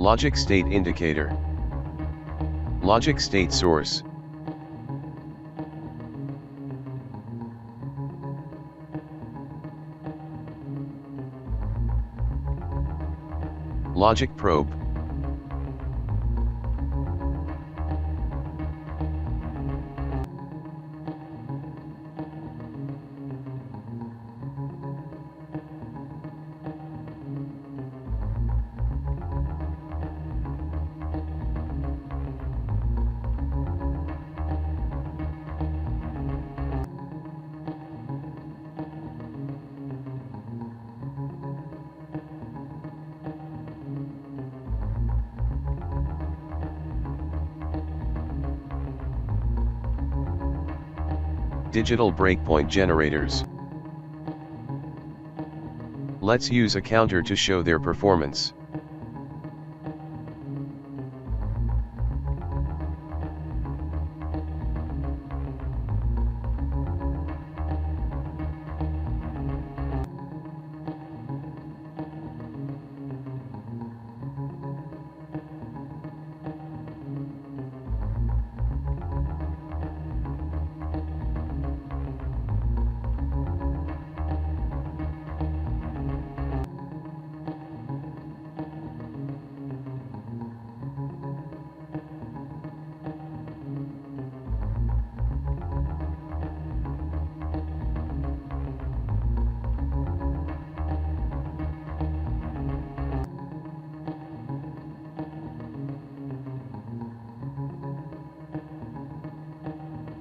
Logic state indicator. Logic state source. Logic probe. Digital breakpoint generators. Let's use a counter to show their performance.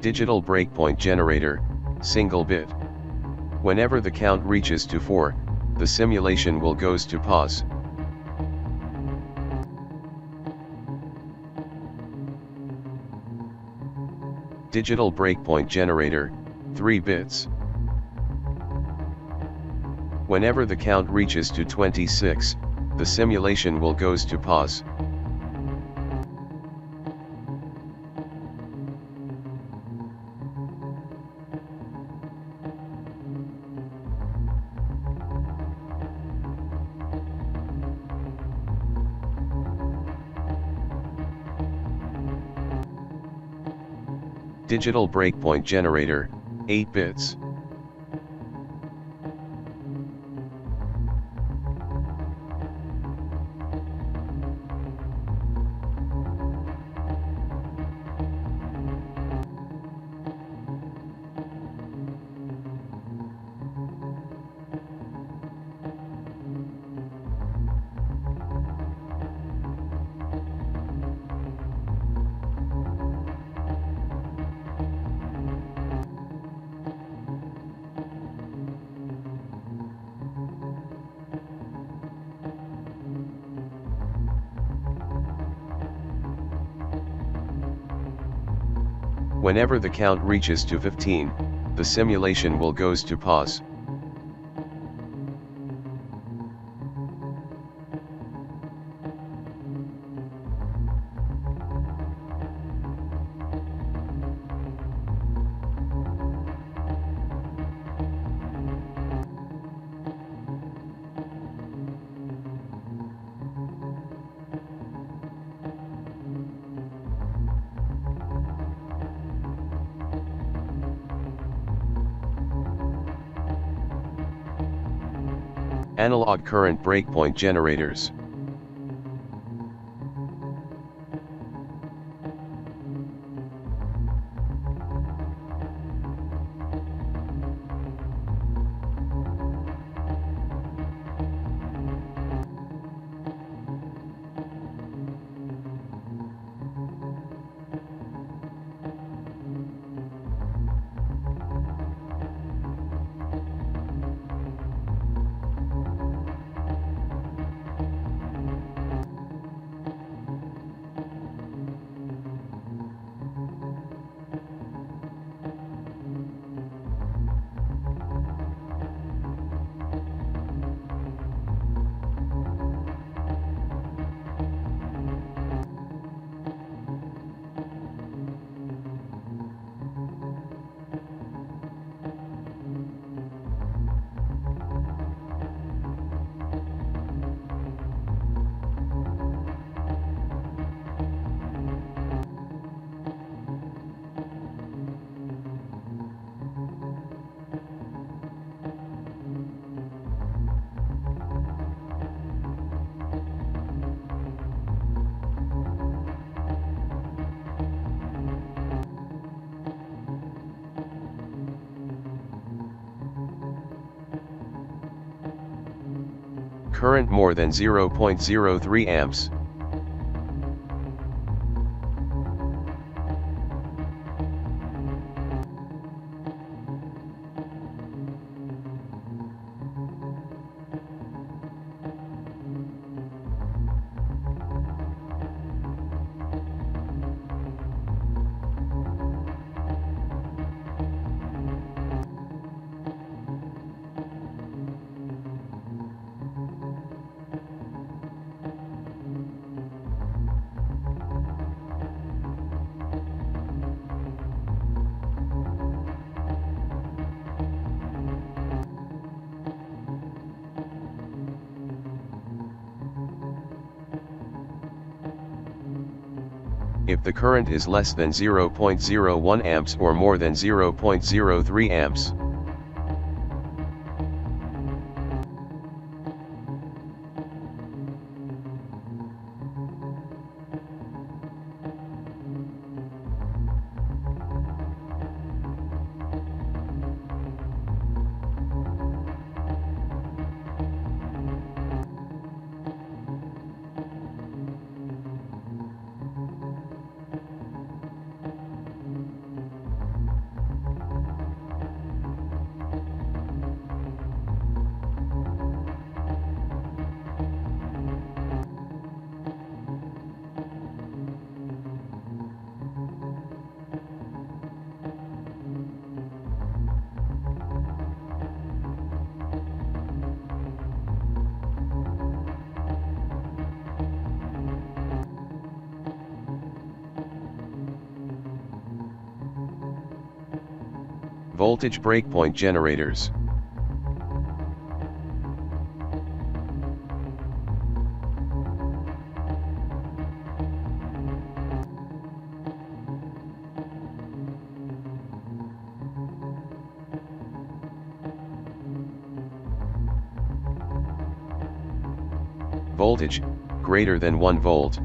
Digital breakpoint generator, single bit. Whenever the count reaches to 4, the simulation will goes to pause. Digital breakpoint generator, 3 bits. Whenever the count reaches to 26, the simulation will goes to pause. Digital breakpoint generator, 8 bits. Whenever the count reaches to 15, the simulation will goes to pause. Analog current breakpoint generators. current more than 0.03 amps. If the current is less than 0.01 amps or more than 0.03 amps. Voltage breakpoint generators. Voltage, greater than 1 volt.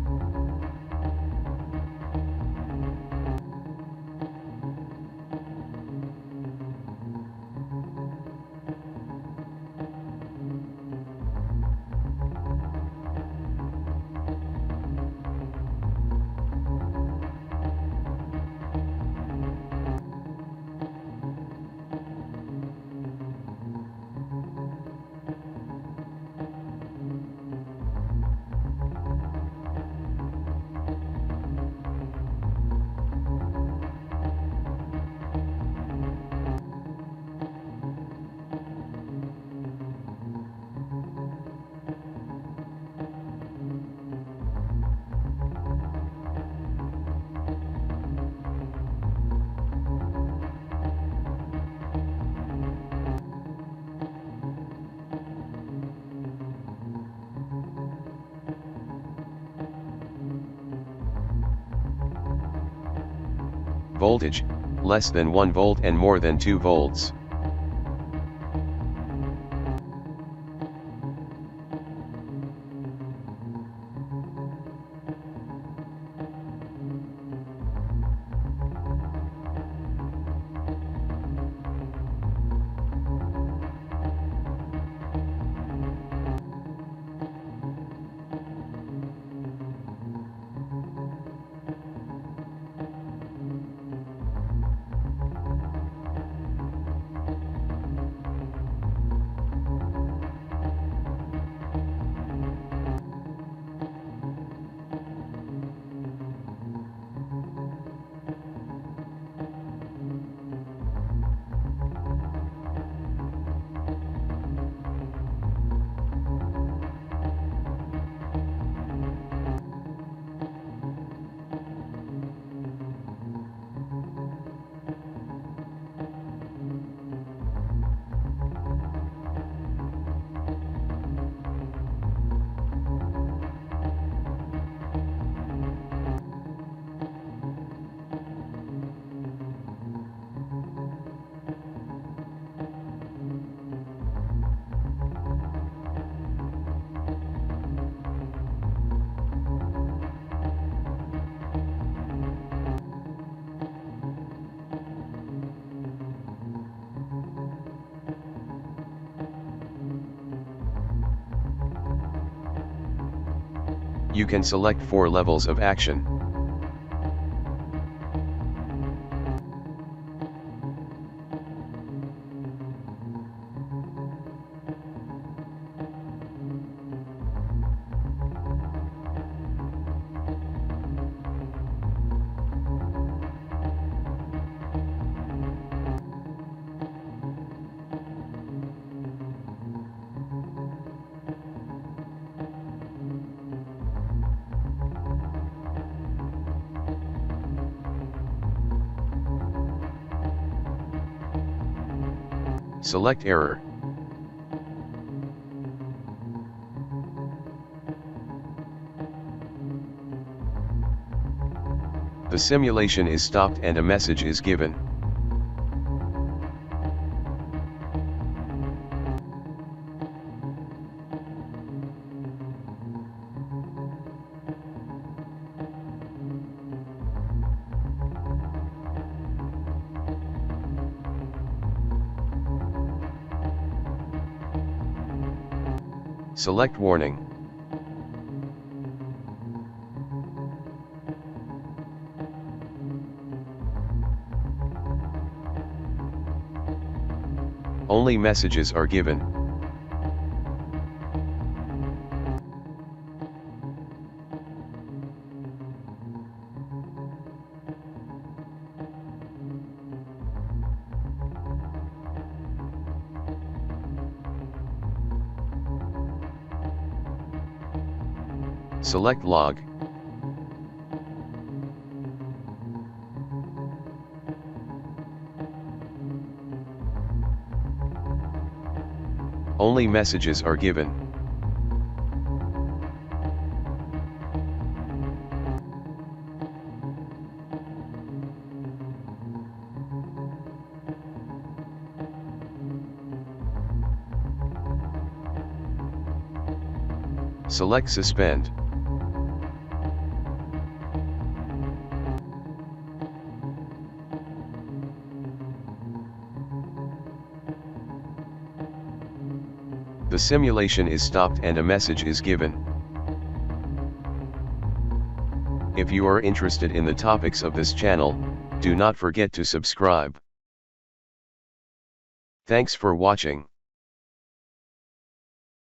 Voltage, less than 1 volt and more than 2 volts. You can select 4 levels of action. Select error. The simulation is stopped and a message is given. Select warning. Only messages are given. Select log. Only messages are given. Select suspend. The simulation is stopped and a message is given. If you are interested in the topics of this channel, do not forget to subscribe. Thanks for watching.